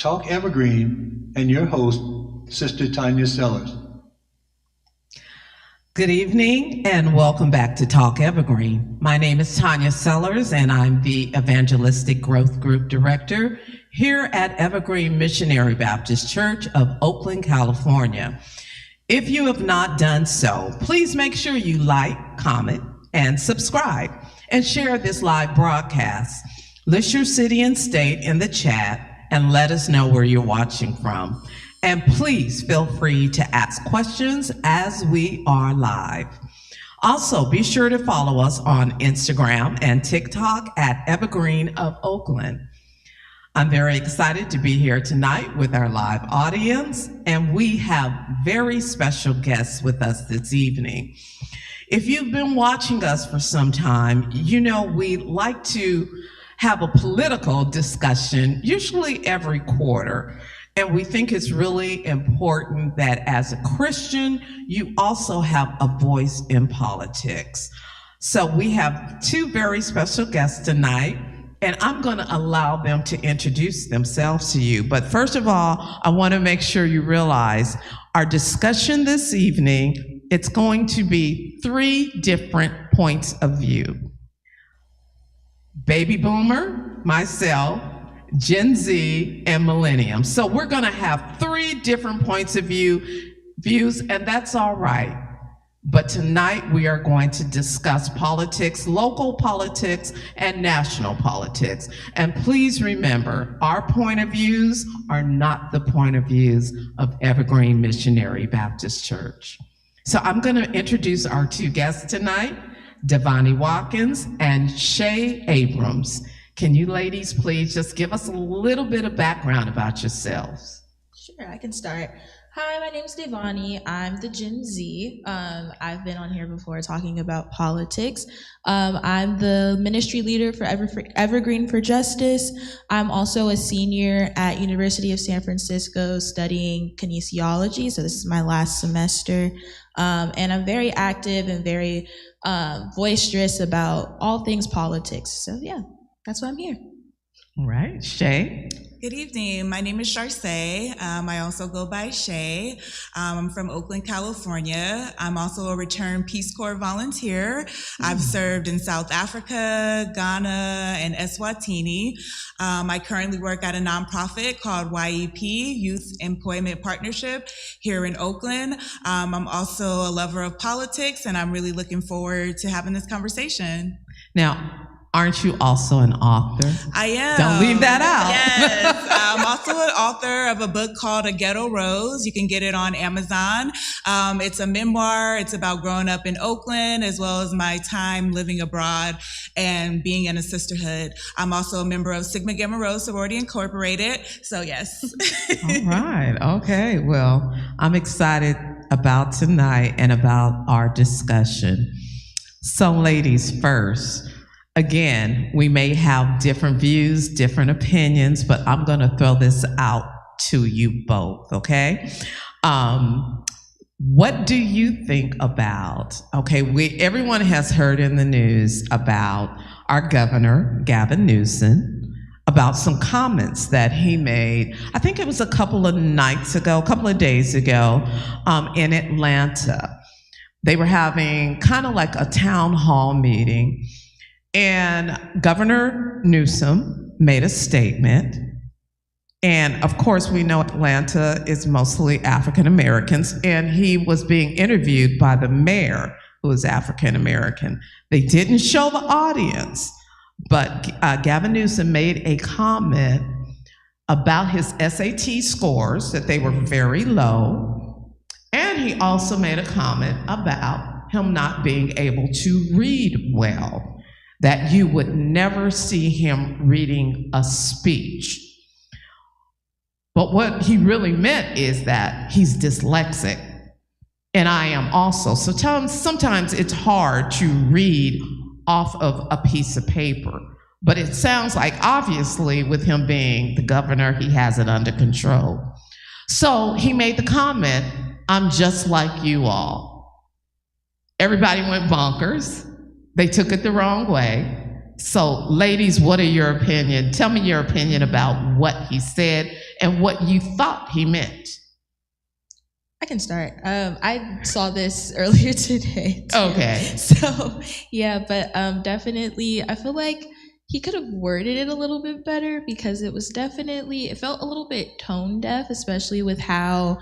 Talk Evergreen, and your host, Sister Tanya Sellers. Good evening and welcome back to Talk Evergreen. My name is Tanya Sellers and I'm the Evangelistic Growth Group Director here at Evergreen Missionary Baptist Church of Oakland, California. If you have not done so, please make sure you like, comment, and subscribe and share this live broadcast. List your city and state in the chat and let us know where you're watching from. And please feel free to ask questions as we are live. Also, be sure to follow us on Instagram and TikTok at Evergreen of Oakland. I'm very excited to be here tonight with our live audience, and we have very special guests with us this evening. If you've been watching us for some time, you know we like to have a political discussion, usually every quarter. And we think it's really important that as a Christian, you also have a voice in politics. So we have two very special guests tonight, and I'm going to allow them to introduce themselves to you. But first of all, I want to make sure you realize our discussion this evening, it's going to be three different points of view. Baby boomer, myself, Gen Z, and millennium. So we're going to have three different points of views, and that's all right. But tonight we are going to discuss politics, local politics, and national politics. And please remember, our point of views are not the point of views of Evergreen Missionary Baptist Church. So I'm going to introduce our two guests tonight, Devani Watkins and Shay Abrams. Can you ladies please just give us a little bit of background about yourselves? Sure, I can start. Hi, my name is Devani. I'm the Gen Z. I've been on here before talking about politics. I'm the ministry leader for Evergreen for Justice. I'm also a senior at University of San Francisco studying kinesiology, so this is my last semester. And I'm very active and very boisterous about all things politics. So yeah, that's why I'm here. All right, Shay. Good evening. My name is Sharcey. I also go by Shay. I'm from Oakland, California. I'm also a returned Peace Corps volunteer. I've served in South Africa, Ghana, and Eswatini. I currently work at a nonprofit called YEP, Youth Employment Partnership, here in Oakland. I'm also a lover of politics, and I'm really looking forward to having this conversation. Now, aren't you also an author? I am. Don't leave that out. Yes. I'm also an author of a book called A Ghetto Rose. You can get it on Amazon. It's a memoir. It's about growing up in Oakland, as well as my time living abroad and being in a sisterhood. I'm also a member of Sigma Gamma Rho Sorority Incorporated. So yes. All right. Okay. Well, I'm excited about tonight and about our discussion. So ladies first. Again, we may have different views, different opinions, but I'm going to throw this out to you both, okay? What do you think about, everyone has heard in the news about our governor, Gavin Newsom, about some comments that he made, I think it was a couple of days ago, in Atlanta. They were having kind of like a town hall meeting, and Governor Newsom made a statement. And of course, we know Atlanta is mostly African Americans, and he was being interviewed by the mayor, who is African American. They didn't show the audience, but Gavin Newsom made a comment about his SAT scores, that they were very low. And he also made a comment about him not being able to read well, that you would never see him reading a speech. But what he really meant is that he's dyslexic, and I am also. So sometimes it's hard to read off of a piece of paper, but it sounds like obviously with him being the governor, he has it under control. So he made the comment, "I'm just like you all." Everybody went bonkers. They took it the wrong way. So, ladies, what are your opinion? Tell me your opinion about what he said and what you thought he meant. I can start. I saw this earlier today, too. Okay. So, yeah, but definitely, I feel like he could have worded it a little bit better, because it felt a little bit tone deaf, especially with how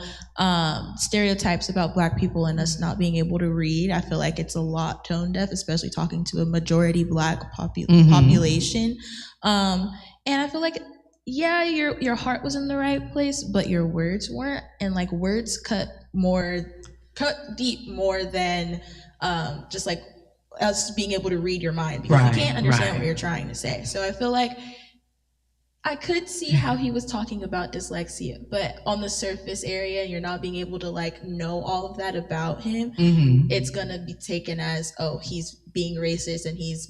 stereotypes about Black people and us not being able to read. I feel like it's a lot tone deaf, especially talking to a majority Black population. And I feel like, yeah, your heart was in the right place, but your words weren't. And like, words cut deep more than just like us being able to read your mind, because you can't understand what you're trying to say. So I feel like I could see how he was talking about dyslexia, but on the surface area, you're not being able to like know all of that about him. It's gonna be taken as, oh, he's being racist, and he's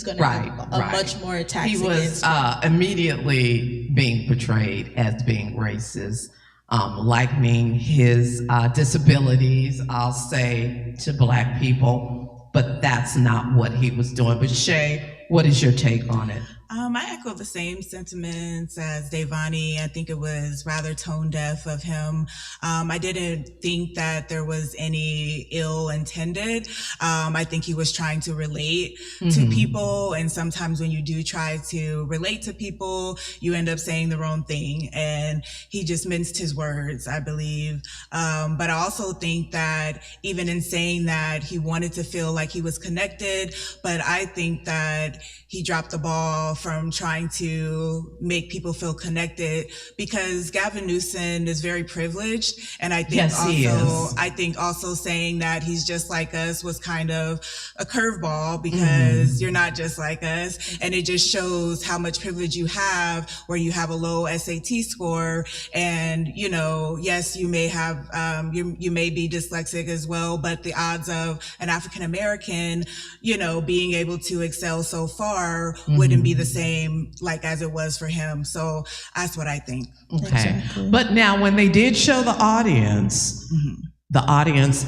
gonna have a much more attacks. He was immediately being portrayed as being racist, likening his disabilities, I'll say, to Black people. But that's not what he was doing. But Shay, what is your take on it? I echo the same sentiments as Devani. I think it was rather tone deaf of him. I didn't think that there was any ill intended. I think he was trying to relate to people. And sometimes when you do try to relate to people, you end up saying the wrong thing. And he just minced his words, I believe. But I also think that even in saying that, he wanted to feel like he was connected. But I think that he dropped the ball from trying to make people feel connected, because Gavin Newsom is very privileged. And I think I think also saying that he's just like us was kind of a curveball, because you're not just like us. And it just shows how much privilege you have, where you have a low SAT score. And, you know, yes, you may have, you may be dyslexic as well, but the odds of an African American, you know, being able to excel so far wouldn't be the same like as it was for him. So that's what I think. Okay. Exactly. But now when they did show the audience,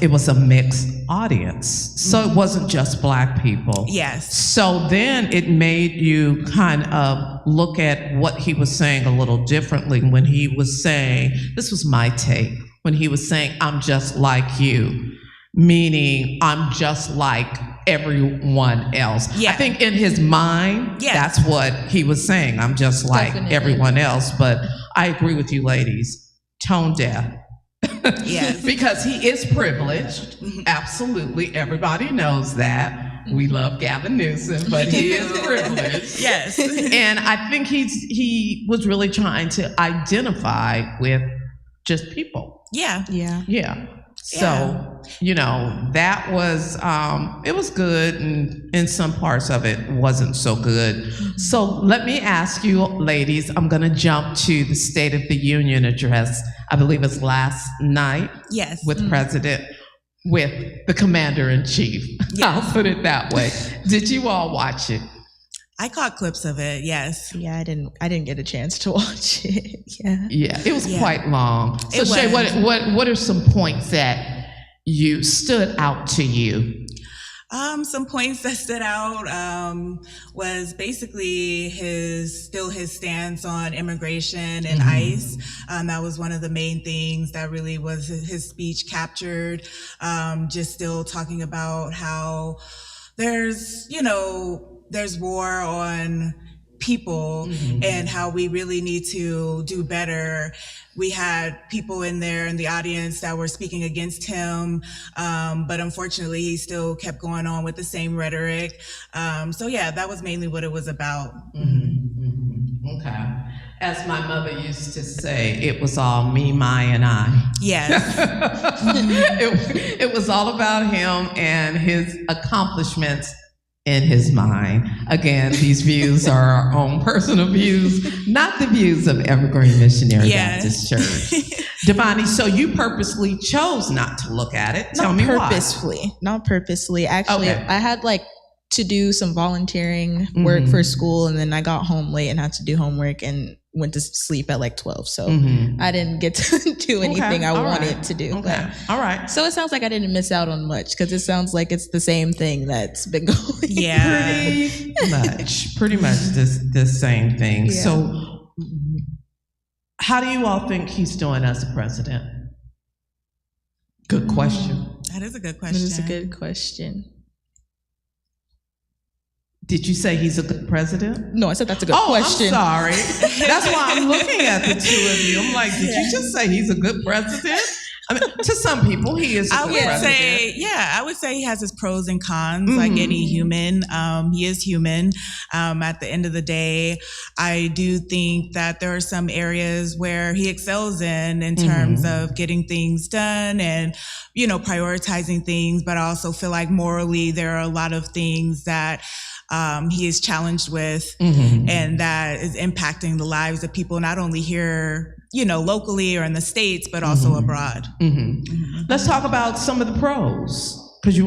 it was a mixed audience. So it wasn't just Black people. Yes. So then it made you kind of look at what he was saying a little differently when he was saying, this was my take, when he was saying, I'm just like you, meaning I'm just like everyone else. Yeah. I think in his mind, that's what he was saying. I'm just like everyone else. But I agree with you, ladies. Tone deaf. Yes. Because he is privileged. Absolutely. Everybody knows that. We love Gavin Newsom, but he is privileged. Yes. And I think he was really trying to identify with just people. Yeah. Yeah. So, you know, that was, it was good, and in some parts of it wasn't so good. So let me ask you, ladies, I'm going to jump to the State of the Union address. I believe it's last night. Yes. With with the Commander-in-Chief. Yes. I'll put it that way. Did you all watch it? I caught clips of it. Yes. Yeah, I didn't get a chance to watch it. Yeah, it was quite long. So Shay, what are some points that stood out to you? Some points that stood out was basically his stance on immigration and ICE. That was one of the main things that really was his speech captured. Just still talking about how there's war on people and how we really need to do better. We had people in there in the audience that were speaking against him, but unfortunately he still kept going on with the same rhetoric. So yeah, that was mainly what it was about. Okay. As my mother used to say, it was all me, my, and I. Yes. It was all about him and his accomplishments in his mind. Again, these views are our own personal views, not the views of Evergreen Missionary Baptist Church. Devani, so you purposely chose not to look at it. Tell me why. Not purposely. Actually, I had to do some volunteering work for school, and then I got home late and had to do homework, and went to sleep at like 12. So Mhm. I didn't get to do anything I all wanted right. to do. Okay. All right. So it sounds like I didn't miss out on much because it sounds like it's the same thing that's been going. Yeah. Pretty much the same thing. Yeah. So how do you all think he's doing as a president? Good question. That is a good That question. is a good question. Did you say he's a good president? No, I said that's a good question. I'm sorry. That's why I'm looking at the two of you. I'm like, did you just say he's a good president? I mean, to some people, he is a I good would president. say, I would say he has his pros and cons, like any human. He is human. At the end of the day, I do think that there are some areas where he excels in terms of getting things done and, prioritizing things. But I also feel like morally, there are a lot of things that he is challenged with and that is impacting the lives of people, not only here, locally or in the States, but also abroad. Let's talk about some of the pros, because you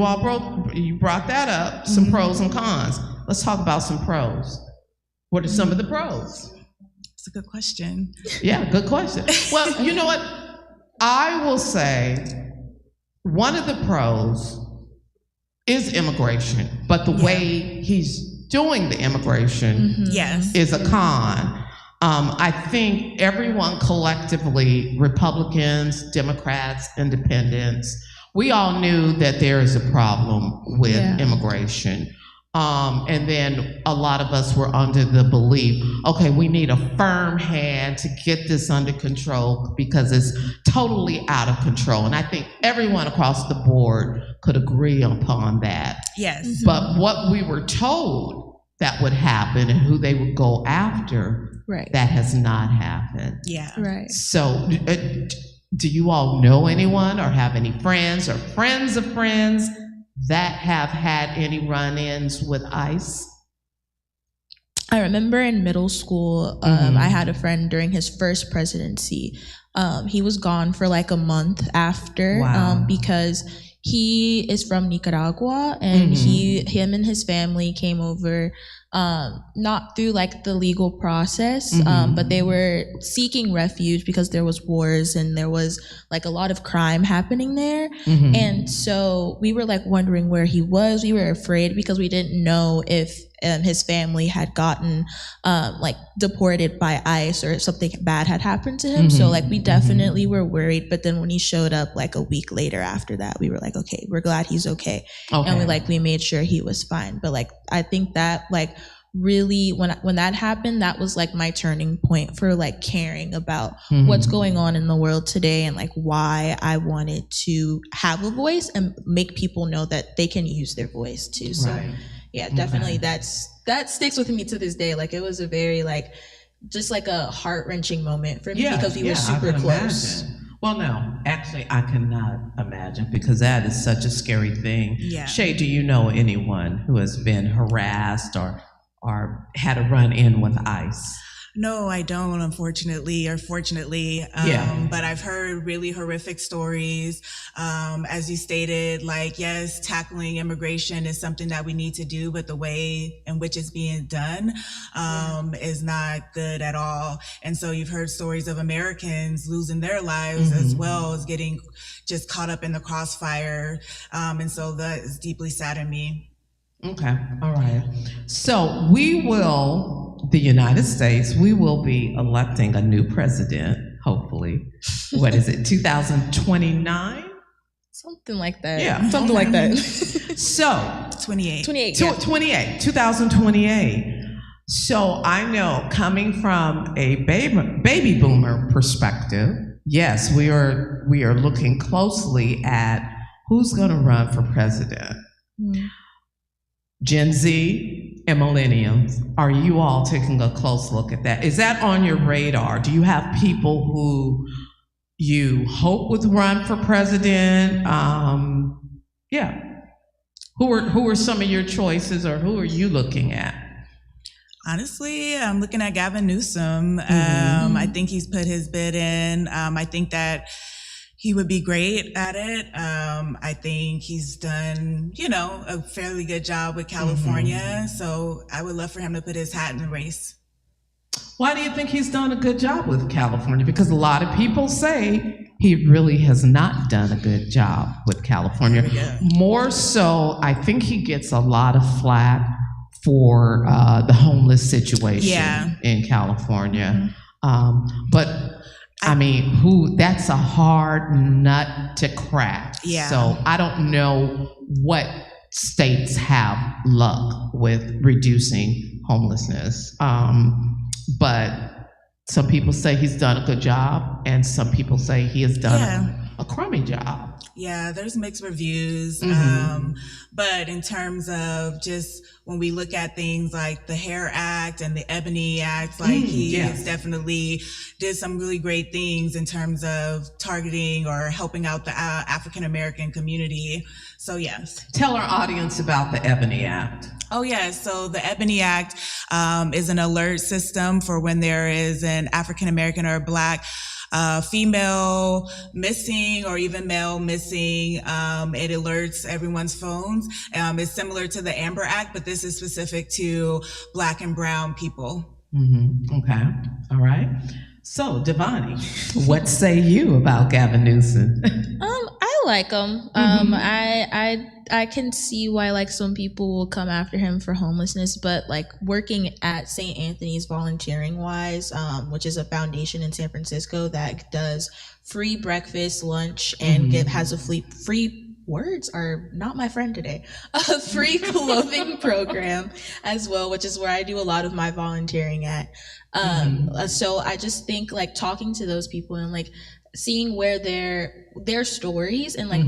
brought that up, some pros and cons. Let's talk about some pros. What are some of the pros? It's a good question. Yeah, good question. Well, you know what? I will say one of the pros is immigration, but the way he's doing the immigration Yes. is a con. I think everyone collectively, Republicans, Democrats, Independents, we all knew that there is a problem with immigration. And then a lot of us were under the belief, okay, we need a firm hand to get this under control because it's totally out of control. And I think everyone across the board could agree upon that. Yes. But what we were told that would happen and who they would go after, Right. that has not happened. Yeah. Right. So do you all know anyone or have any friends or friends of friends that have had any run-ins with ICE? I remember in middle school, I had a friend during his first presidency. He was gone for like a month after because he is from Nicaragua and him and his family came over not through like the legal process, but they were seeking refuge because there was wars and there was like a lot of crime happening there. And so we were like wondering where he was. We were afraid because we didn't know if his family had gotten like deported by ICE or something bad had happened to him. So like we definitely were worried. But then when he showed up like a week later after that, we were like, okay, we're glad he's okay. And we made sure he was fine. But like I think that like really when that happened, that was like my turning point for like caring about what's going on in the world today and like why I wanted to have a voice and make people know that they can use their voice too. So yeah, definitely that sticks with me to this day. Like it was a very like just like a heart-wrenching moment for me because we were super close. Imagine. Well, no, actually, I cannot imagine because that is such a scary thing. Yeah. Shay, do you know anyone who has been harassed or had a run-in with ICE? No, I don't, unfortunately, or fortunately. But I've heard really horrific stories. As you stated, like, yes, tackling immigration is something that we need to do, but the way in which it's being done is not good at all. And so you've heard stories of Americans losing their lives as well as getting just caught up in the crossfire. And so that is deeply sad in me. Okay, all right. So the United States, we will be electing a new president, hopefully. What is it, 2029? Something like that. Yeah. Something like that. So, 28. 2028. So I know coming from a baby boomer perspective, yes, we are looking closely at who's going to run for president. Gen Z and millennials, are you all taking a close look at that? Is that on your radar? Do you have people who you hope would run for president? Who are some of your choices, or who are you looking at? Honestly, I'm looking at Gavin Newsom. I think he's put his bid in. I think that he would be great at it. I think he's done, a fairly good job with California. So I would love for him to put his hat in the race. Why do you think he's done a good job with California? Because a lot of people say he really has not done a good job with California. Yeah. More so, I think he gets a lot of flack for the homeless situation in California. But I mean, that's a hard nut to crack. Yeah. So I don't know what states have luck with reducing homelessness. But some people say he's done a good job, and some people say he has done a crummy job. Yeah, there's mixed reviews. But in terms of just when we look at things like the HARE Act and the Ebony Act, like he has definitely did some really great things in terms of targeting or helping out the African American community. So yes. Tell our audience about the Ebony Act. Oh, yeah. So the Ebony Act is an alert system for when there is an African American or Black female missing or even male missing. It alerts everyone's phones. It's similar to the Amber Act, but this is specific to Black and brown people. Okay. All right. So, Devani, what say you about Gavin Newsom? I like him. I can see why like some people will come after him for homelessness, but like working at St. Anthony's volunteering wise, which is a foundation in San Francisco that does free breakfast, lunch, and has a free words are not my friend today. A free clothing program as well, which is where I do a lot of my volunteering at. So I just think like talking to those people and like seeing where their stories and like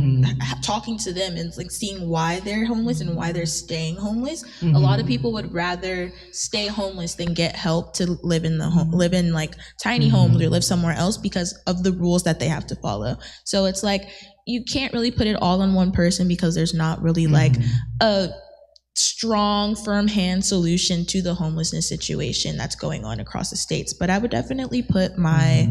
talking to them and like seeing why they're homeless and why they're staying homeless. A lot of people would rather stay homeless than get help to live in the home, live in like tiny homes or live somewhere else because of the rules that they have to follow. So it's like you can't really put it all on one person because there's not really like a strong, firm hand solution to the homelessness situation that's going on across the states. But I would definitely put my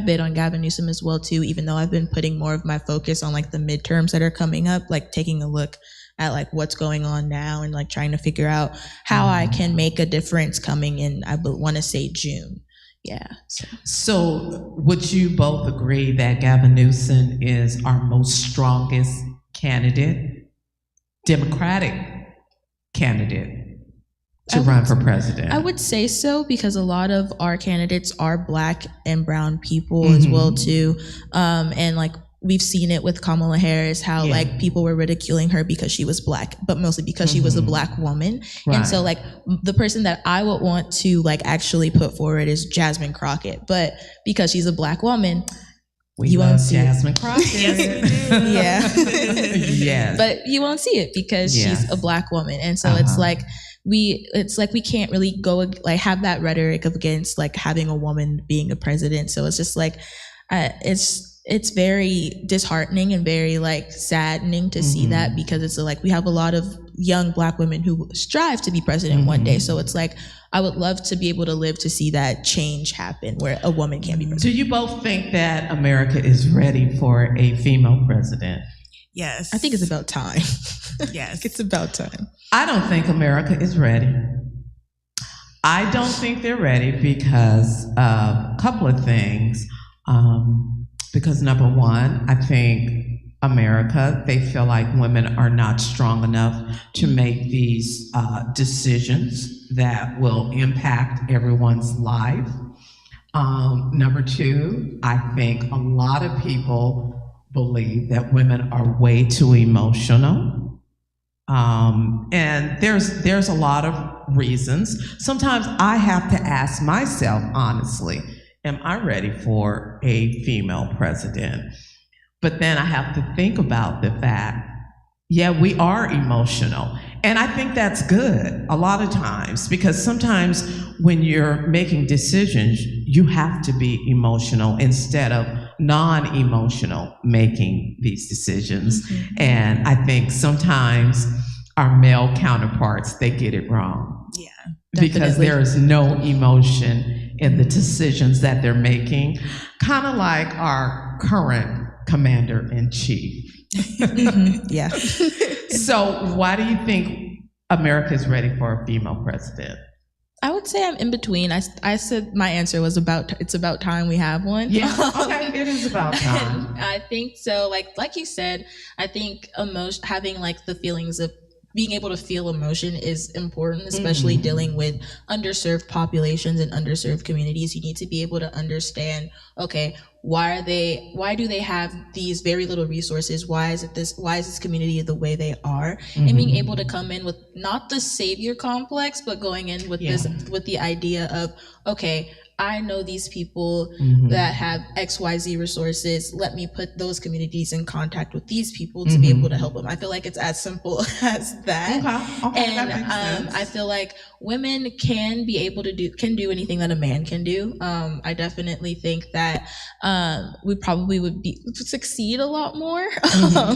bid on Gavin Newsom as well too, even though I've been putting more of my focus on like the midterms that are coming up, like taking a look at like what's going on now and like trying to figure out how I can make a difference coming in, I would want to say June. Yeah. So would you both agree that Gavin Newsom is our most strongest candidate, Democratic candidate to run for president? I would say so because a lot of our candidates are Black and brown people as well too. And like we've seen it with Kamala Harris, how like people were ridiculing her because she was Black, but mostly because she was a Black woman. Right. And so like the person that I would want to like actually put forward is Jasmine Crockett, but because she's a Black woman, you won't see Jasmine Crockett. Yeah. Yes. But you won't see it because she's a Black woman. And so it's like we can't really go like have that rhetoric of against like having a woman being a president. So it's just like it's very disheartening and very like saddening to see that because it's like we have a lot of young Black women who strive to be president one day. So it's like I would love to be able to live to see that change happen where a woman can be president. Do you both think that America is ready for a female president? Yes. I think it's about time. Yes. It's about time. I don't think America is ready. I don't think they're ready because of a couple of things. Because number one, I think America, they feel like women are not strong enough to make these decisions that will impact everyone's life. Number two, I think a lot of people believe that women are way too emotional. And there's a lot of reasons. Sometimes I have to ask myself, honestly, am I ready for a female president? But then I have to think about the fact, we are emotional. And I think that's good a lot of times because sometimes when you're making decisions, you have to be emotional instead of non-emotional making these decisions. And I think sometimes our male counterparts, they get it wrong. Yeah. Because there is no emotion in the decisions that they're making, kind of like our current commander-in-chief. Yeah. So why do you think America is ready for a female president? I would say I'm in between. I said my answer was it's about time we have one. Yeah, okay, it is about time. And I think so. Like you said, I think having like the feelings of being able to feel emotion is important, especially dealing with underserved populations and underserved communities. You need to be able to understand, okay, why do they have these very little resources? Why is this community the way they are? And being able to come in with not the savior complex, but going in with with the idea of, okay, I know these people that have XYZ resources. Let me put those communities in contact with these people to be able to help them. I feel like it's as simple as that. Okay, And that makes sense. I feel like women can do anything that a man can do. I definitely think that we probably would succeed a lot more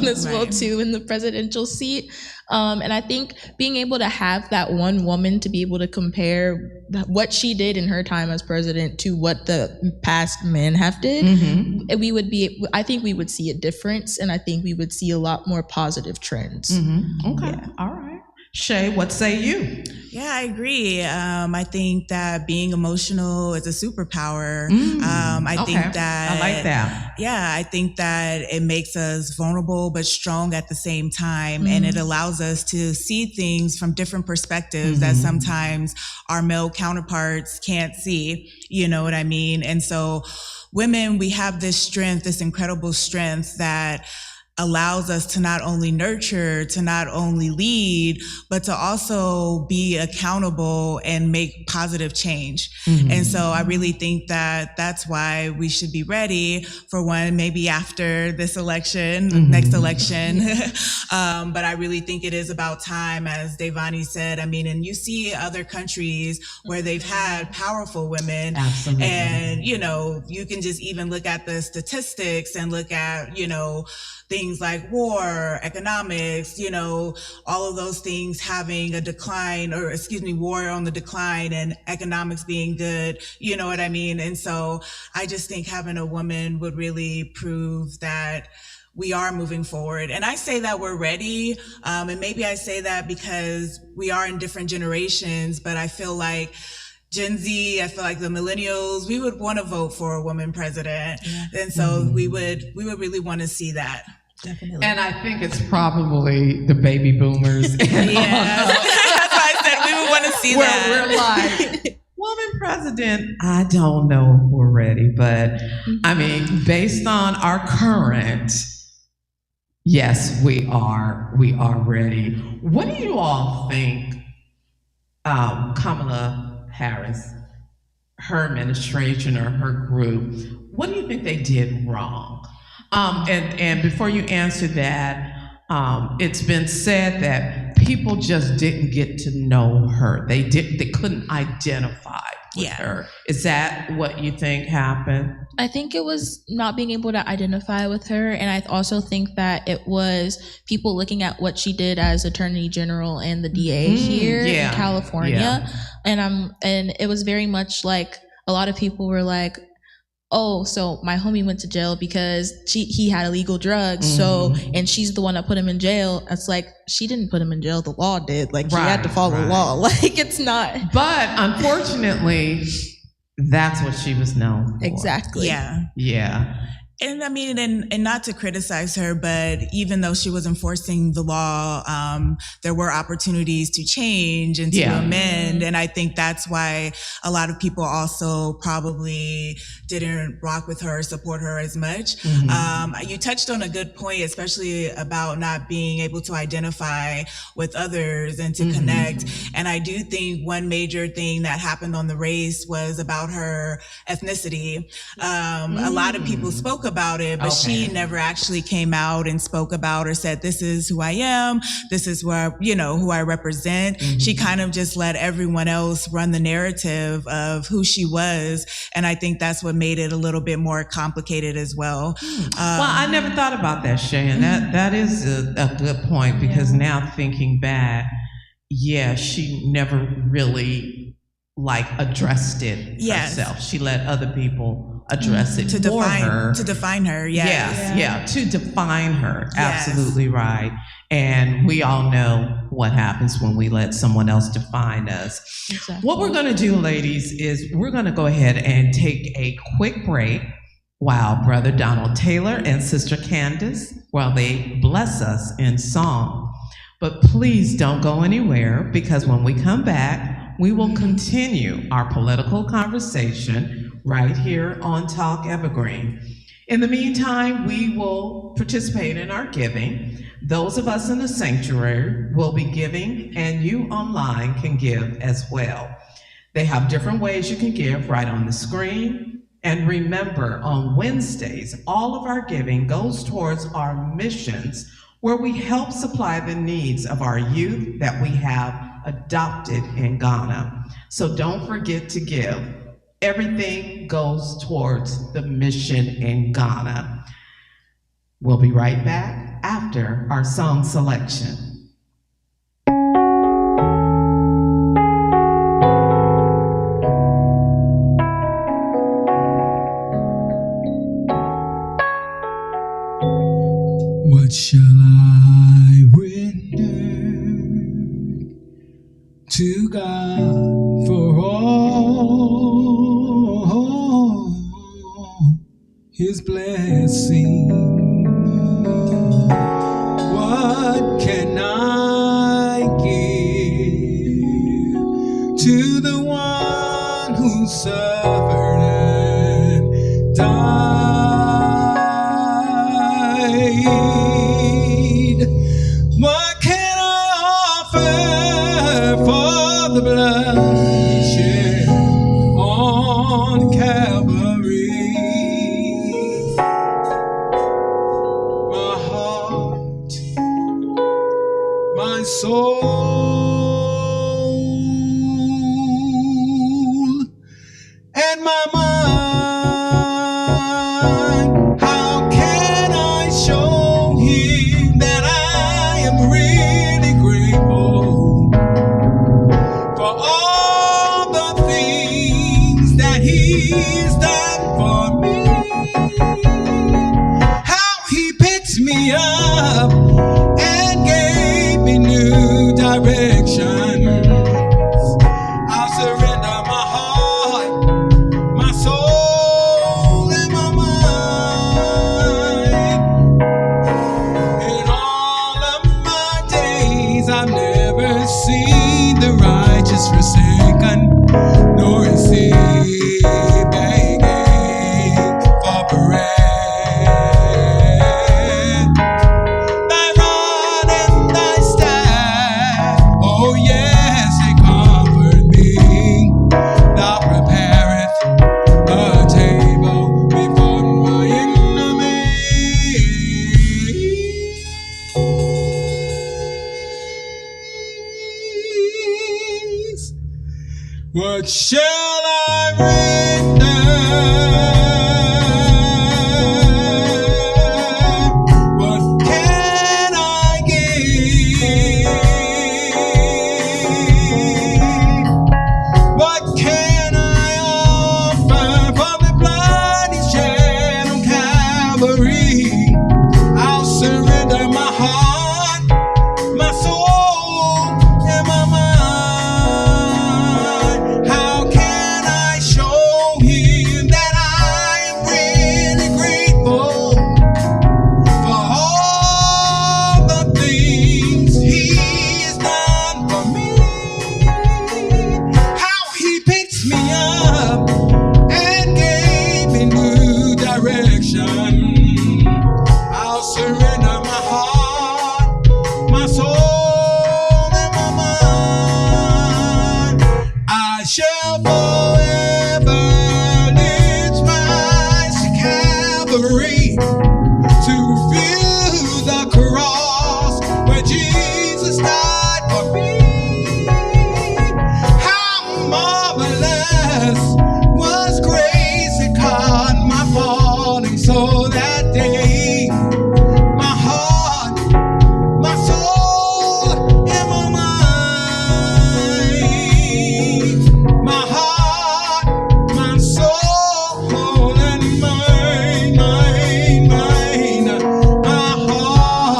as well too in the presidential seat. And I think being able to have that one woman to be able to compare what she did in her time as president to what the past men have did, I think we would see a difference, and I think we would see a lot more positive trends. Okay, all right. Shay, what say you? Yeah, I agree. I think that being emotional is a superpower. I think that I like that. Yeah, I think that it makes us vulnerable but strong at the same time, and it allows us to see things from different perspectives that sometimes our male counterparts can't see. You know what I mean? And so, women, we have this strength, this incredible strength that allows us to not only nurture, to not only lead, but to also be accountable and make positive change. And so I really think that that's why we should be ready for one, maybe after this election, next election. But I really think it is about time, as Devani said. I mean, and you see other countries where they've had powerful women. Absolutely. And, you know, you can just even look at the statistics and look at, you know, things like war, economics, you know, all of those things having a decline, or war on the decline and economics being good, you know what I mean? And so I just think having a woman would really prove that we are moving forward. And I say that we're ready. And maybe I say that because we are in different generations, but I feel like Gen Z, I feel like the millennials, we would want to vote for a woman president. And so we would really want to see that. Definitely. And I think it's probably the baby boomers. That's why I said we would want to see where that. we're like, woman president, I don't know if we're ready, but I mean, based on our current, yes, we are ready. What do you all think Kamala Harris, her administration or her group, what do you think they did wrong? And before you answer that, it's been said that people just didn't get to know her. They couldn't identify with her. Is that what you think happened? I think it was not being able to identify with her, and I also think that it was people looking at what she did as Attorney General and the DA here in California, and it was very much like a lot of people were like, oh, so my homie went to jail because he had illegal drugs. So, and she's the one that put him in jail. It's like, she didn't put him in jail. The law did. Like, he had to follow the law. Like, it's not. But unfortunately, that's what she was known for. Exactly. Yeah. And I mean, and not to criticize her, but even though she was enforcing the law, there were opportunities to change and to amend. And I think that's why a lot of people also probably didn't rock with her or support her as much. You touched on a good point, especially about not being able to identify with others and to connect. And I do think one major thing that happened on the race was about her ethnicity. A lot of people spoke about it, but she never actually came out and spoke about or said, this is who I am, this is where, you know, who I represent. She kind of just let everyone else run the narrative of who she was. And I think that's what made it a little bit more complicated as well. Well, I never thought about that, Shay, and that is a good point, because now thinking back, she never really addressed it herself. She let other people address it to for her. To define her, to define her. Absolutely right. And we all know what happens when we let someone else define us. Exactly. What we're going to do, ladies, is we're going to go ahead and take a quick break while Brother Donald Taylor and Sister Candace, while they bless us in song. But please don't go anywhere, because when we come back, we will continue our political conversation right here on Talk Evergreen. In the meantime, we will participate in our giving. Those of us in the sanctuary will be giving, and you online can give as well. They have different ways you can give right on the screen. And remember, on Wednesdays, all of our giving goes towards our missions, where we help supply the needs of our youth that we have adopted in Ghana. So don't forget to give. Everything goes towards the mission in Ghana. We'll be right back after our song selection. What shall I render to God for all His blessings? What can I give to the one who suffered and died? What can I offer for the blood shed on Calvary? My heart, my soul, and my mind. How can I show Him that I am really grateful for all the things that He's done for me? How He picked me up and gave me new directions. I'll surrender my heart, my soul, and my mind. In all of my days, I've never seen the righteous forsaken, nor is he begging for bread. Thy rod and thy staff, oh yes, they comfort me. Thou preparest a table before my enemies. What shall I render? What can I give? What can I offer for the blood He shed on Calvary? I'll surrender my heart, my soul, and my mind. How can I show Him that I am really grateful for all the things He has done for me? How He picked me up and gave me new direction. I'll surrender my heart, my soul, and my mind. I shall forever lift my eyes to Calvary, to view the cross where Jesus died for me. How marvelous was grace that caught my falling soul that day. My heart, my soul, and my mind. My heart, my soul, and my mind. My heart,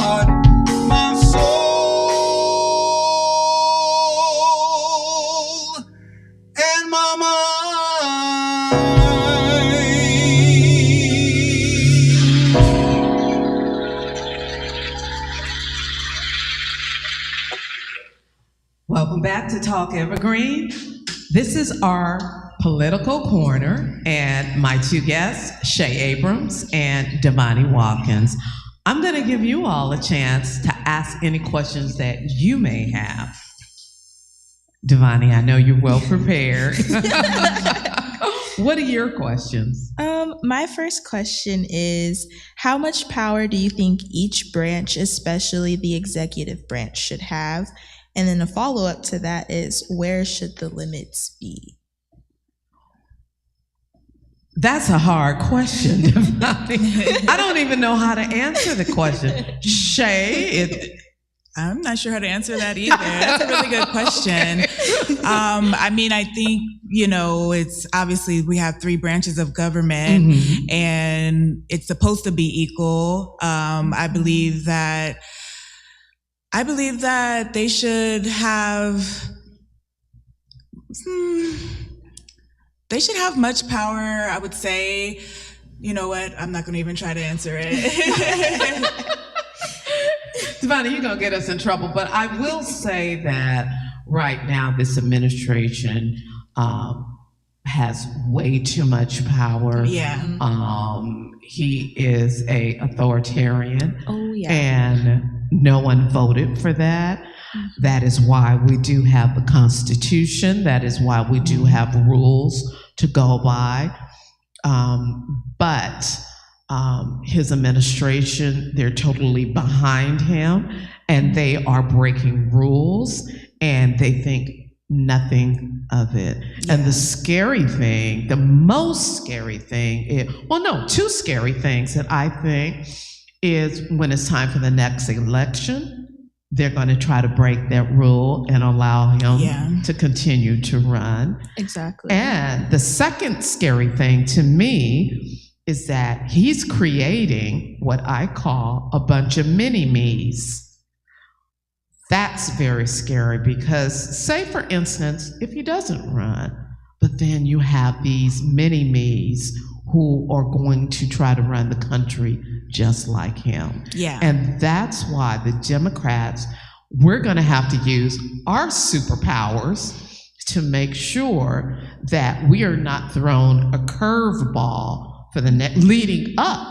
to Talk Evergreen. This is our political corner, and my two guests, Shay Abrams and Devani Watkins. I'm going to give you all a chance to ask any questions that you may have. Devani, I know you're well prepared. What are your questions? My first question is, how much power do you think each branch, especially the executive branch, should have? And then a follow-up to that is, where should the limits be? That's a hard question, Devani. I don't even know how to answer the question. Shay, I'm not sure how to answer that either. That's a really good question. I mean, I think, it's obviously we have three branches of government and it's supposed to be equal. I believe that they should have, much power, I would say. You know what? I'm not going to even try to answer it. Devani, you're going to get us in trouble, but I will say that right now this administration has way too much power. Yeah. He is a authoritarian. Oh, yeah. And no one voted for that. That is why we do have the Constitution. That is why we do have rules to go by. But his administration, they're totally behind him, and they are breaking rules, and they think nothing of it. Yeah. And the scary thing, the most scary thing is, two scary things that I think is when it's time for the next election, they're going to try to break that rule and allow him to continue to run. Exactly. And the second scary thing to me is that he's creating what I call a bunch of mini-me's. That's very scary because, say for instance, if he doesn't run, but then you have these mini-me's who are going to try to run the country just like him. Yeah. And that's why the Democrats, we're going to have to use our superpowers to make sure that we are not thrown a curveball for the leading up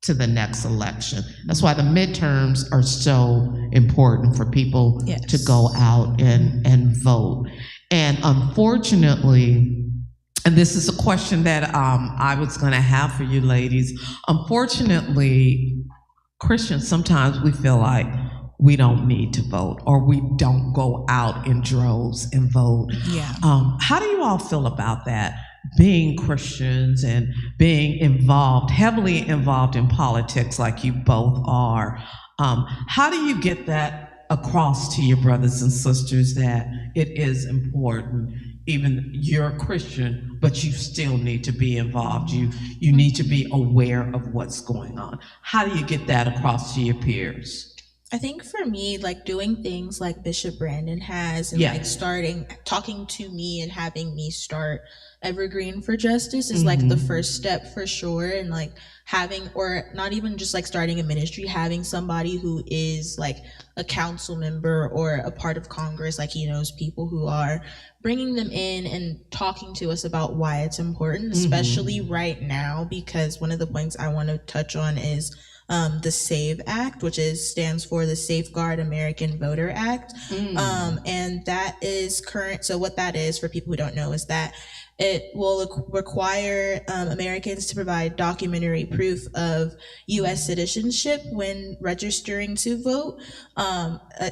to the next election. That's why the midterms are so important for people to go out and vote. And unfortunately, and this is a question that I was going to have for you ladies. Unfortunately, Christians, sometimes we feel like we don't need to vote, or we don't go out in droves and vote. Yeah. How do you all feel about that? Being Christians and being involved, heavily involved in politics like you both are. How do you get that across to your brothers and sisters that it is important? Even you're a Christian, but you still need to be involved. You need to be aware of what's going on. How do you get that across to your peers? I think for me, like doing things like Bishop Brandon has, and like talking to me and having me start Evergreen for Justice is like the first step for sure. And like having, or not even just like starting a ministry, having somebody who is like a council member or a part of Congress, like he knows people who are, bringing them in and talking to us about why it's important, especially right now, because one of the points I want to touch on is the SAVE Act, which stands for the Safeguard American Voter Act. And that is current. So what that is, for people who don't know, is that it will require Americans to provide documentary proof of U.S. citizenship when registering to vote,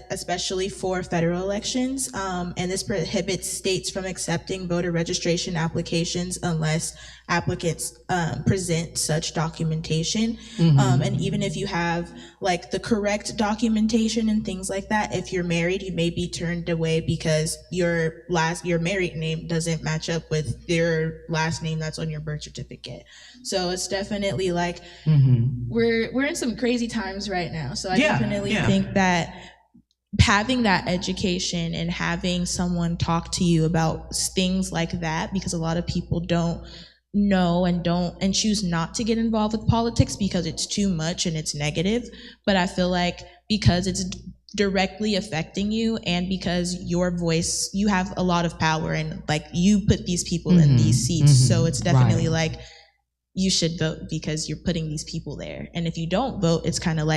especially for federal elections. And this prohibits states from accepting voter registration applications unless applicants present such documentation. And even if you have like the correct documentation and things like that, if you're married, you may be turned away because your married name doesn't match up with your last name that's on your birth certificate. So it's definitely like we're in some crazy times right now. So I definitely think that having that education and having someone talk to you about things like that, because a lot of people don't know and choose not to get involved with politics because it's too much and it's negative. But I feel like because it's directly affecting you, and because your voice, you have a lot of power, and like you put these people in these seats. So it's definitely like you should vote because you're putting these people there. And if you don't vote, it's kind of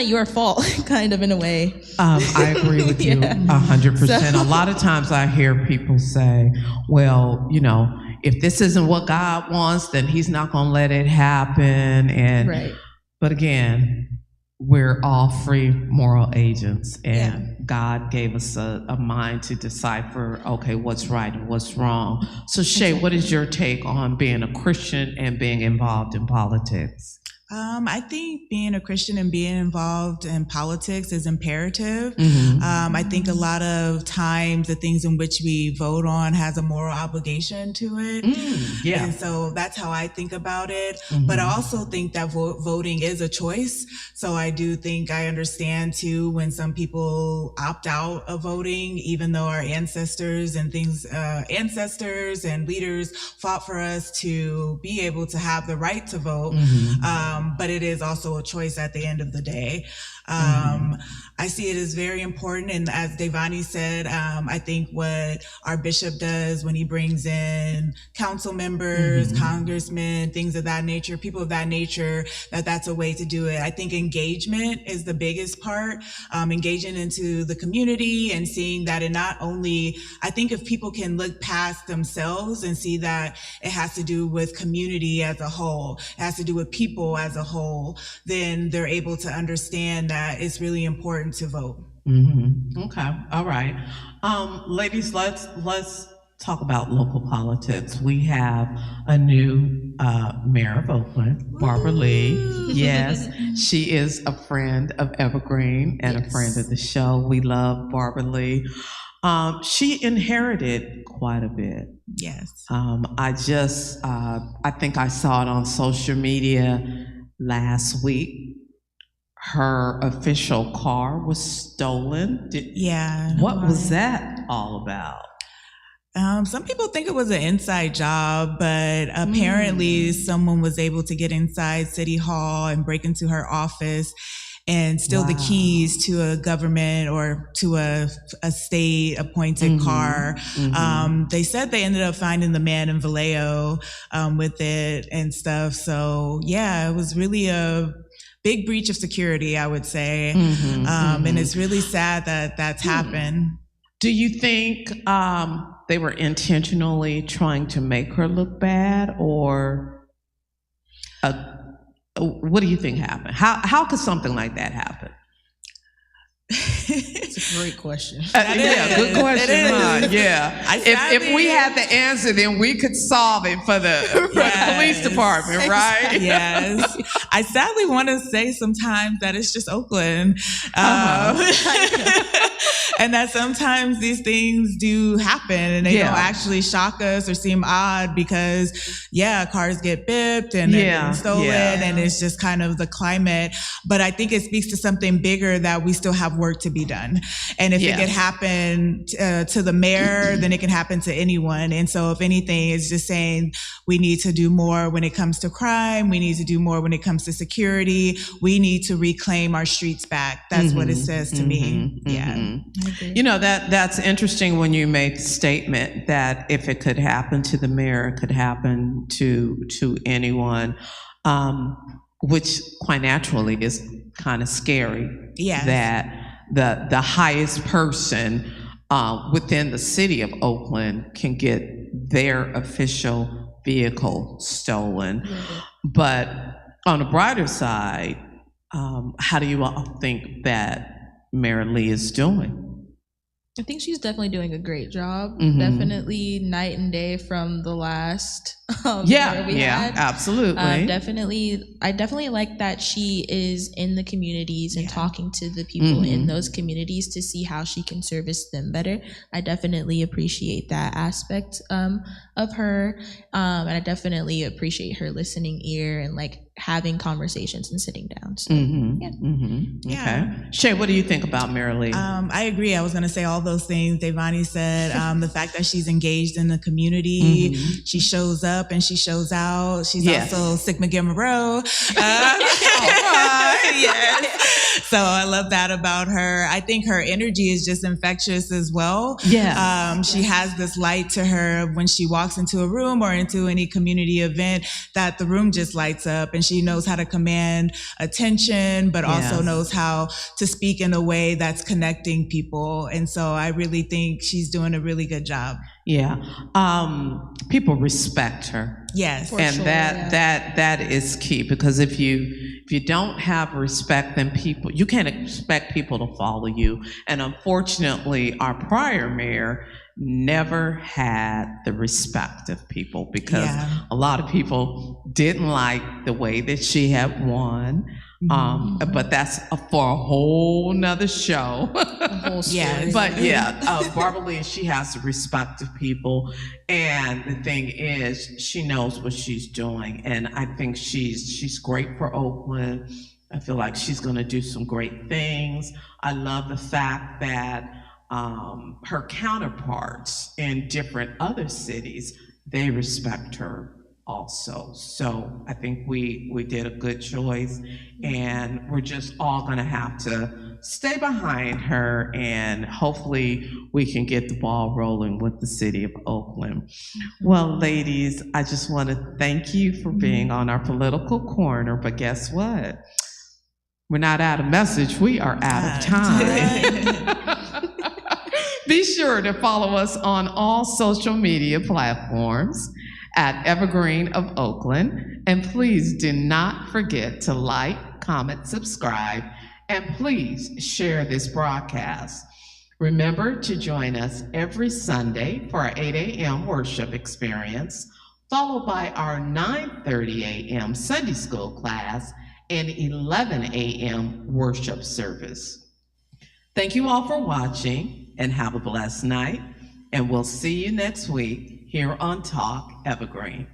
your fault, kind of in a way. I agree with you 100%. A lot of times I hear people say, well, you know, if this isn't what God wants, then he's not going to let it happen. And But again, we're all free moral agents, and God gave us a mind to decipher, okay, what's right and what's wrong. So Shay, what is your take on being a Christian and being involved in politics? I think being a Christian and being involved in politics is imperative. I think a lot of times the things in which we vote on has a moral obligation to it. And so that's how I think about it. But I also think that voting is a choice. So I do think I understand too when some people opt out of voting, even though our ancestors and leaders fought for us to be able to have the right to vote. But it is also a choice at the end of the day. I see it as very important. And as Devani said, I think what our bishop does when he brings in council members, congressmen, things of that nature, people of that nature, that's a way to do it. I think engagement is the biggest part, engaging into the community and seeing that it not only, I think if people can look past themselves and see that it has to do with community as a whole, it has to do with people as a whole, then they're able to understand that it's really important to vote. Okay, all right. Ladies, let's talk about local politics. We have a new mayor of Oakland, Barbara Lee. Yes, she is a friend of Evergreen and a friend of the show. We love Barbara Lee. She inherited quite a bit. Yes. I think I saw it on social media last week. Her official car was stolen. What was that all about? Some people think it was an inside job, but apparently someone was able to get inside City Hall and break into her office and steal the keys to a government or to a state appointed car. They said they ended up finding the man in Vallejo with it and stuff. So yeah, it was really a big breach of security, I would say. And it's really sad that that's happened. Do you think they were intentionally trying to make her look bad, or what do you think happened? How could something like that happen? It's a great question. Good question. If we had the answer, then we could solve it for the police department, right? Yes. I sadly want to say sometimes that it's just Oakland. And that sometimes these things do happen and they don't actually shock us or seem odd because, cars get bipped and stolen and it's just kind of the climate. But I think it speaks to something bigger that we still have work to be done. And if it could happen to the mayor, then it can happen to anyone. And so if anything, it's just saying we need to do more when it comes to crime. We need to do more when it comes to security. We need to reclaim our streets back. That's what it says to me. You know, that's interesting when you make the statement that if it could happen to the mayor, it could happen to anyone, which quite naturally is kind of scary. That the highest person within the city of Oakland can get their official vehicle stolen. But on the brighter side, how do you all think that Mayor Lee is doing? I think she's definitely doing a great job. Definitely night and day from the last mayor we had. Absolutely. I definitely like that she is in the communities and talking to the people in those communities to see how she can service them better. I definitely appreciate that aspect of her, and I definitely appreciate her listening ear and like having conversations and sitting down. So, yeah. Okay. Shay, what do you think about Marilee? I agree. I was going to say all those things Devani said. The fact that she's engaged in the community, she shows up and she shows out. She's Yes. also Sigma Gamma Rho. Yes. So I love that about her. I think her energy is just infectious as well. Yes. She has this light to her when she walks into a room or into any community event that the room just lights up, and she knows how to command attention, but also Yes. knows how to speak in a way that's connecting people. And so I really think she's doing a really good job. Yeah. People respect her. Yes. For And sure, that is key, because if you don't have respect, then you can't expect people to follow you. And unfortunately, our prior mayor never had the respect of people, because Yeah. a lot of people didn't like the way that she had won. But that's for a whole nother show. The whole story. Yes. But yeah, Barbara Lee, she has the respect of people, and the thing is, she knows what she's doing, and I think she's great for Oakland. I feel like she's going to do some great things. I love the fact that her counterparts in different other cities, they respect her also. So I think we did a good choice, and we're just all going to have to stay behind her, and hopefully we can get the ball rolling with the city of Oakland. Well, ladies, I just want to thank you for being on our political corner, but guess what? We're not out of message, we are out of time. Be sure to follow us on all social media platforms at Evergreen of Oakland. And please do not forget to like, comment, subscribe, and please share this broadcast. Remember to join us every Sunday for our 8 a.m. worship experience, followed by our 9:30 a.m. Sunday school class and 11 a.m. worship service. Thank you all for watching, and have a blessed night. And we'll see you next week here on Talk Evergreen.